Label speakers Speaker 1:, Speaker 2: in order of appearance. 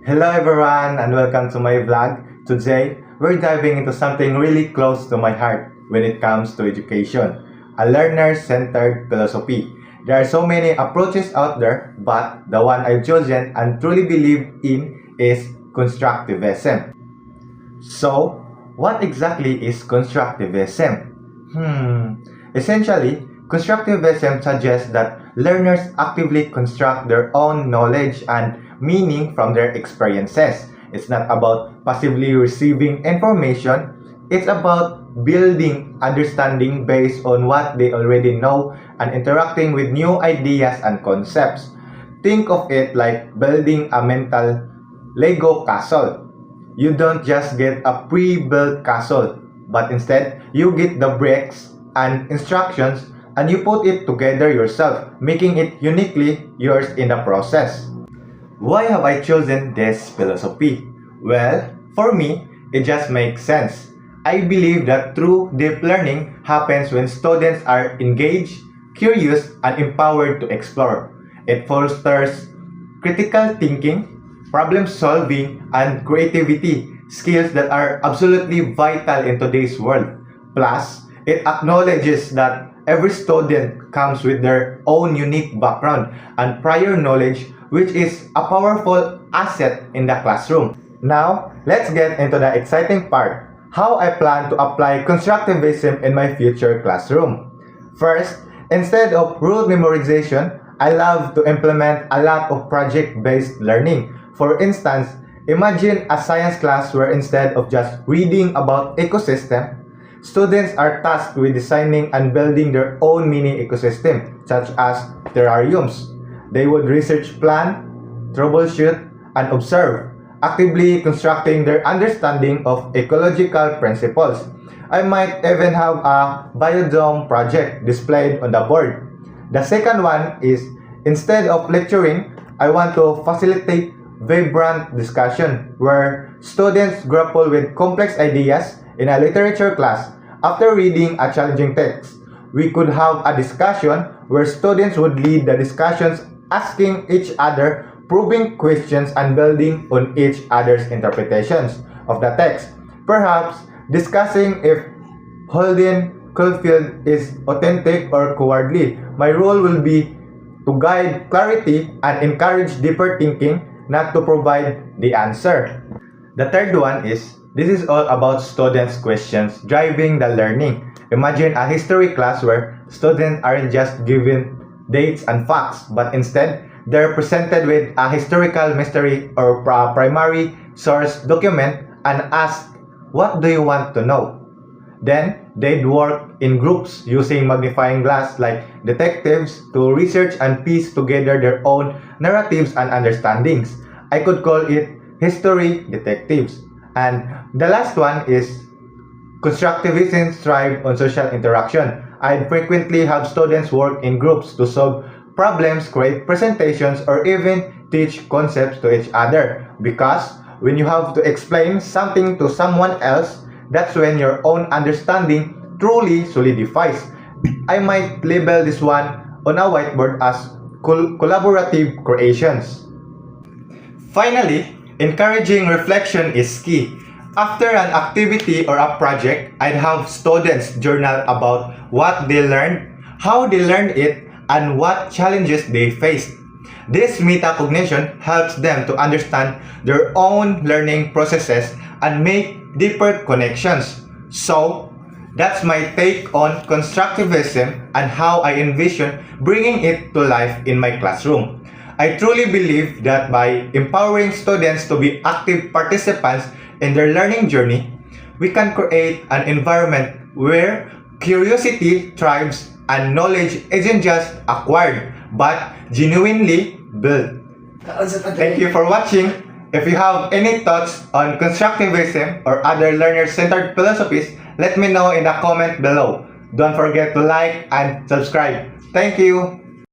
Speaker 1: Hello everyone and welcome to my vlog. Today, we're diving into something really close to my heart when it comes to education, a learner-centered philosophy. There are so many approaches out there, but the one I've chosen and truly believe in is constructivism. So, what exactly is constructivism? Essentially, constructivism suggests that learners actively construct their own knowledge and meaning from their experiences. It's not about passively receiving information, it's about building understanding based on what they already know and interacting with new ideas and concepts. Think of it like building a mental Lego castle. You don't just get a pre-built castle, but instead, you get the bricks and instructions and you put it together yourself, making it uniquely yours in the process. Why have I chosen this philosophy? Well, for me, it just makes sense. I believe that true deep learning happens when students are engaged, curious, and empowered to explore. It fosters critical thinking, problem solving, and creativity, skills that are absolutely vital in today's world. Plus, it acknowledges that every student comes with their own unique background and prior knowledge, which is a powerful asset in the classroom. Now, let's get into the exciting part, how I plan to apply constructivism in my future classroom. First, instead of rote memorization, I love to implement a lot of project-based learning. For instance, imagine a science class where instead of just reading about ecosystem, students are tasked with designing and building their own mini ecosystem, such as terrariums. They would research, plan, troubleshoot, and observe, actively constructing their understanding of ecological principles. I might even have a biodome project displayed on the board. The second one is, instead of lecturing, I want to facilitate vibrant discussion where students grapple with complex ideas in a literature class. After reading a challenging text, we could have a discussion where students would lead the discussions, asking each other probing questions and building on each other's interpretations of the text. Perhaps discussing if Holden Caulfield is authentic or cowardly. My role will be to guide clarity and encourage deeper thinking, not to provide the answer. The third one is, this is all about students' questions driving the learning. Imagine a history class where students aren't just given dates and facts, but instead, they're presented with a historical mystery or primary source document and asked, what do you want to know? Then, they'd work in groups using magnifying glass like detectives to research and piece together their own narratives and understandings. I could call it history detectives. And the last one is constructivism thrive on social interaction. I'd frequently have students work in groups to solve problems, create presentations, or even teach concepts to each other. Because when you have to explain something to someone else, that's when your own understanding truly solidifies. I might label this one on a whiteboard as collaborative creations. Finally, encouraging reflection is key. After an activity or a project, I'd have students journal about what they learned, how they learned it, and what challenges they faced. This metacognition helps them to understand their own learning processes and make deeper connections. So, that's my take on constructivism and how I envision bringing it to life in my classroom. I truly believe that by empowering students to be active participants in their learning journey, we can create an environment where curiosity thrives and knowledge isn't just acquired, but genuinely built. Thank you for watching. If you have any thoughts on constructivism or other learner-centered philosophies, let me know in the comment below. Don't forget to like and subscribe. Thank you.